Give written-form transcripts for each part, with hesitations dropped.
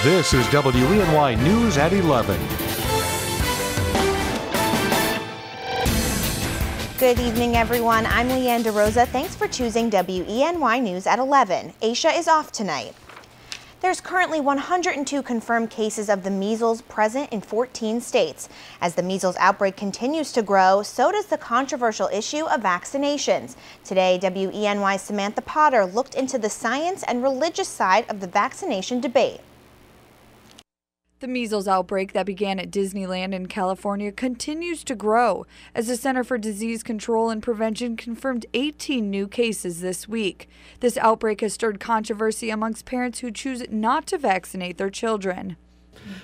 This is WENY News at 11. Good evening, everyone. I'm Leanne DeRosa. Thanks for choosing WENY News at 11. Aisha is off tonight. There's currently 102 confirmed cases of the measles present in 14 states. As the measles outbreak continues to grow, so does the controversial issue of vaccinations. Today, WENY's Samantha Potter looked into the science and religious side of the vaccination debate. The measles outbreak that began at Disneyland in California continues to grow as the Center for Disease Control and Prevention confirmed 18 new cases this week. This outbreak has stirred controversy amongst parents who choose not to vaccinate their children.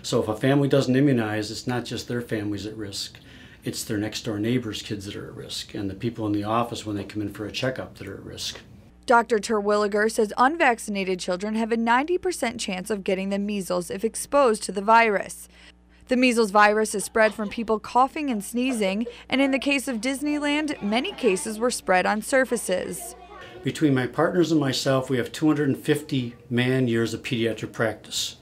So if a family doesn't immunize, it's not just their families at risk. It's their next door neighbors' kids that are at risk and the people in the office when they come in for a checkup that are at risk. Dr. Terwilliger says unvaccinated children have a 90% chance of getting the measles if exposed to the virus. The measles virus is spread from people coughing and sneezing, and in the case of Disneyland, many cases were spread on surfaces. Between my partners and myself, we have 250 man-years of pediatric practice,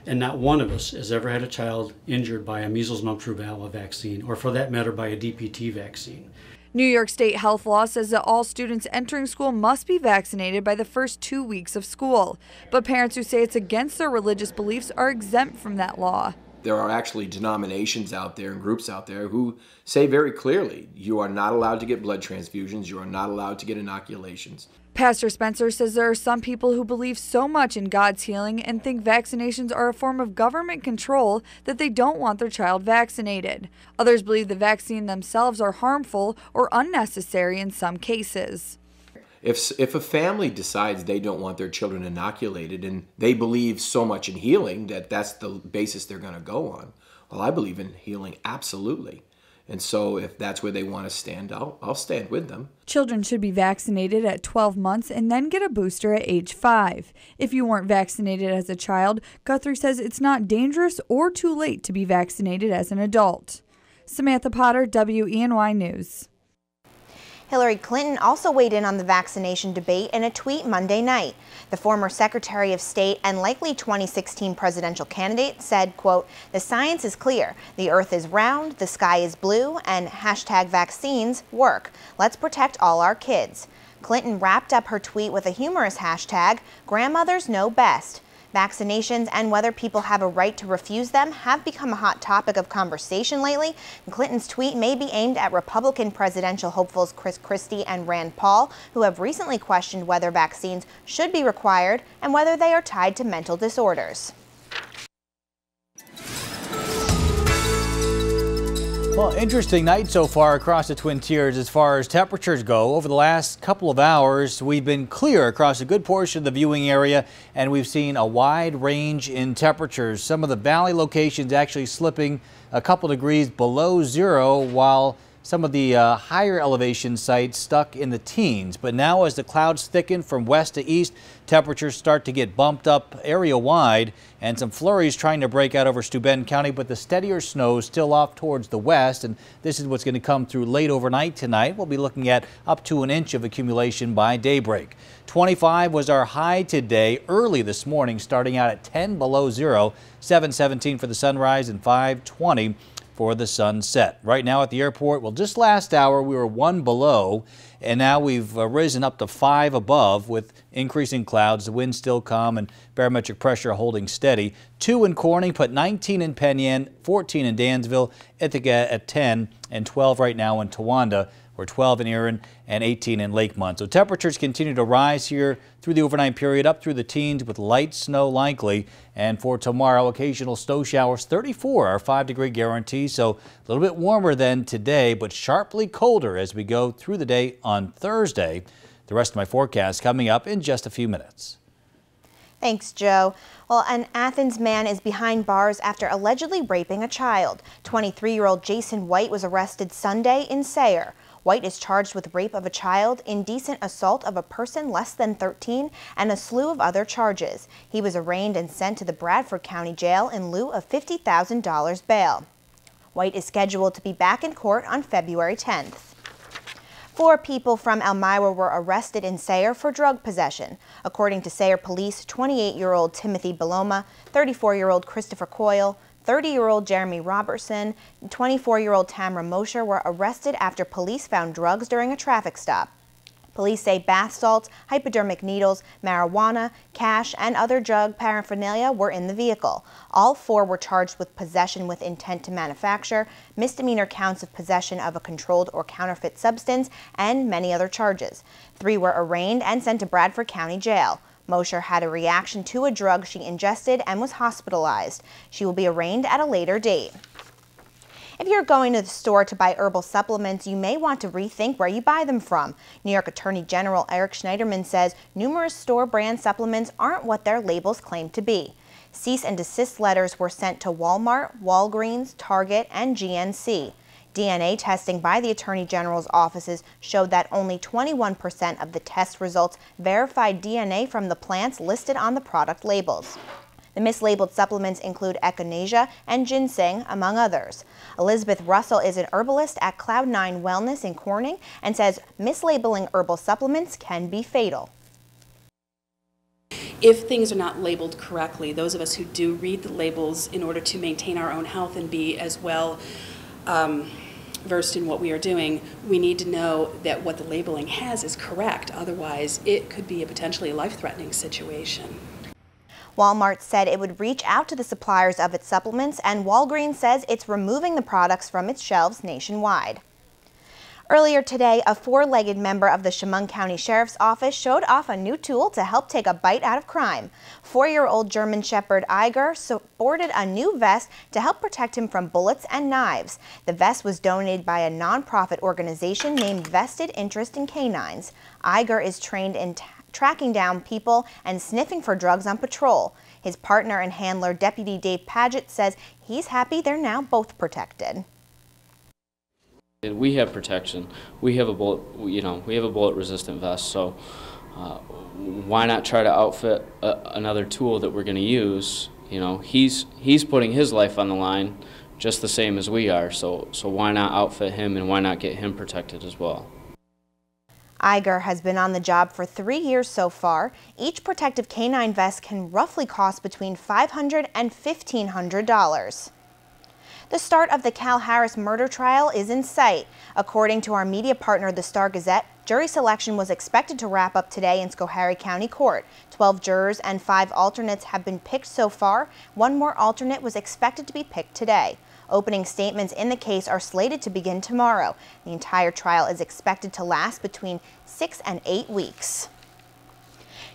and not one of us has ever had a child injured by a measles, mumps, rubella vaccine, or for that matter, by a DPT vaccine. New York State health law says that all students entering school must be vaccinated by the first 2 weeks of school. But parents who say it's against their religious beliefs are exempt from that law. There are actually denominations out there and groups out there who say very clearly, you are not allowed to get blood transfusions, you are not allowed to get inoculations. Pastor Spencer says there are some people who believe so much in God's healing and think vaccinations are a form of government control that they don't want their child vaccinated. Others believe the vaccine themselves are harmful or unnecessary in some cases. If a family decides they don't want their children inoculated and they believe so much in healing that that's the basis they're going to go on, well, I believe in healing, absolutely. And so if that's where they want to stand, I'll stand with them. Children should be vaccinated at 12 months and then get a booster at age 5. If you weren't vaccinated as a child, Guthrie says it's not dangerous or too late to be vaccinated as an adult. Samantha Potter, WENY News. Hillary Clinton also weighed in on the vaccination debate in a tweet Monday night. The former Secretary of State and likely 2016 presidential candidate said, quote, "The science is clear. The earth is round, the sky is blue, and #vaccines work. Let's protect all our kids." Clinton wrapped up her tweet with a humorous hashtag, "Grandmothers know best." Vaccinations and whether people have a right to refuse them have become a hot topic of conversation lately. And Clinton's tweet may be aimed at Republican presidential hopefuls Chris Christie and Rand Paul, who have recently questioned whether vaccines should be required and whether they are tied to mental disorders. Well, interesting night so far across the Twin Tiers as far as temperatures go. Over the last couple of hours, we've been clear across a good portion of the viewing area, and we've seen a wide range in temperatures. Some of the valley locations actually slipping a couple degrees below zero, while some of the higher elevation sites stuck in the teens. But now as the clouds thicken from west to east, temperatures start to get bumped up area-wide, and some flurries trying to break out over Steuben County, but the steadier snow still off towards the west, and this is what's going to come through late overnight tonight. We'll be looking at up to an inch of accumulation by daybreak. 25 was our high today, early this morning, starting out at 10 below zero, 7:17 for the sunrise and 5:20 for the sunset. Right now at the airport, well, just last hour we were 1 below, and now we've risen up to 5 above with increasing clouds. The wind still calm and barometric pressure holding steady. 2 in Corning, put 19 in Penn Yan, 14 in Dansville, Ithaca at 10, and 12 right now in Towanda. We're 12 in Erin and 18 in Lakemont. So temperatures continue to rise here through the overnight period, up through the teens with light snow likely. And for tomorrow, occasional snow showers. 34 our 5-degree guarantee, so a little bit warmer than today, but sharply colder as we go through the day on Thursday. The rest of my forecast coming up in just a few minutes. Thanks, Joe. Well, an Athens man is behind bars after allegedly raping a child. 23-year-old Jason White was arrested Sunday in Sayre. White is charged with rape of a child, indecent assault of a person less than 13, and a slew of other charges. He was arraigned and sent to the Bradford County Jail in lieu of $50,000 bail. White is scheduled to be back in court on February 10th. 4 people from Elmira were arrested in Sayre for drug possession. According to Sayre police, 28-year-old Timothy Beloma, 34-year-old Christopher Coyle, 30-year-old Jeremy Robertson, and 24-year-old Tamara Mosher were arrested after police found drugs during a traffic stop. Police say bath salts, hypodermic needles, marijuana, cash, and other drug paraphernalia were in the vehicle. All 4 were charged with possession with intent to manufacture, misdemeanor counts of possession of a controlled or counterfeit substance, and many other charges. 3 were arraigned and sent to Bradford County Jail. Mosher had a reaction to a drug she ingested and was hospitalized. She will be arraigned at a later date. If you're going to the store to buy herbal supplements, you may want to rethink where you buy them from. New York Attorney General Eric Schneiderman says numerous store brand supplements aren't what their labels claim to be. Cease and desist letters were sent to Walmart, Walgreens, Target, and GNC. DNA testing by the Attorney General's offices showed that only 21% of the test results verified DNA from the plants listed on the product labels. The mislabeled supplements include echinacea and ginseng, among others. Elizabeth Russell is an herbalist at Cloud9 Wellness in Corning and says mislabeling herbal supplements can be fatal. If things are not labeled correctly, those of us who do read the labels in order to maintain our own health and be as well versed in what we are doing, we need to know that what the labeling has is correct. Otherwise, it could be a potentially life-threatening situation. Walmart said it would reach out to the suppliers of its supplements, and Walgreens says it's removing the products from its shelves nationwide. Earlier today, a 4-legged member of the Chemung County Sheriff's Office showed off a new tool to help take a bite out of crime. 4-year-old German Shepherd Iger sported a new vest to help protect him from bullets and knives. The vest was donated by a nonprofit organization named Vested Interest in Canines. Iger is trained in tracking down people and sniffing for drugs on patrol. His partner and handler, Deputy Dave Paget, says he's happy they're now both protected. We have protection. We have a bullet, we have a bullet-resistant vest. So why not try to outfit another tool that we're going to use? He's putting his life on the line, just the same as we are. So why not outfit him, and why not get him protected as well? Iger has been on the job for 3 years so far. Each protective canine vest can roughly cost between $500 and $1,500. The start of the Cal Harris murder trial is in sight. According to our media partner, the Star-Gazette, jury selection was expected to wrap up today in Schoharie County Court. 12 jurors and 5 alternates have been picked so far. 1 more alternate was expected to be picked today. Opening statements in the case are slated to begin tomorrow. The entire trial is expected to last between 6 and 8 weeks.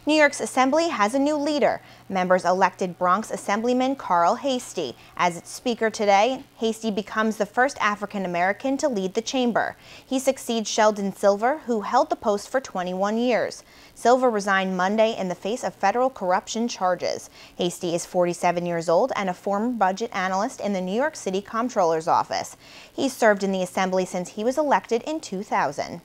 New York's Assembly has a new leader. Members elected Bronx Assemblyman Carl Hastie. As its speaker today, Hastie becomes the first African-American to lead the chamber. He succeeds Sheldon Silver, who held the post for 21 years. Silver resigned Monday in the face of federal corruption charges. Hastie is 47 years old and a former budget analyst in the New York City Comptroller's Office. He's served in the Assembly since he was elected in 2000.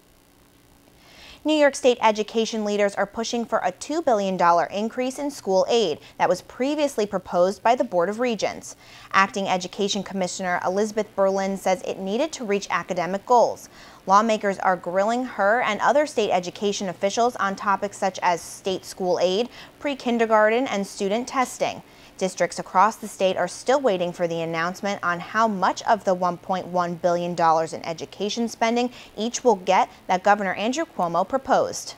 New York State education leaders are pushing for a $2 billion increase in school aid that was previously proposed by the Board of Regents. Acting Education Commissioner Elizabeth Berlin says it needed to reach academic goals. Lawmakers are grilling her and other state education officials on topics such as state school aid, pre-kindergarten, and student testing. Districts across the state are still waiting for the announcement on how much of the $1.1 billion in education spending each will get that Governor Andrew Cuomo proposed.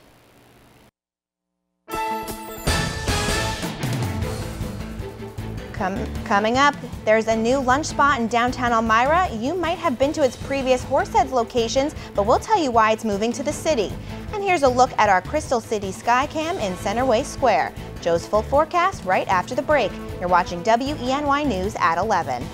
Coming up, there's a new lunch spot in downtown Elmira. You might have been to its previous Horseheads locations, but we'll tell you why it's moving to the city. And here's a look at our Crystal City Skycam in Centerway Square. Joe's full forecast right after the break. You're watching WENY News at 11.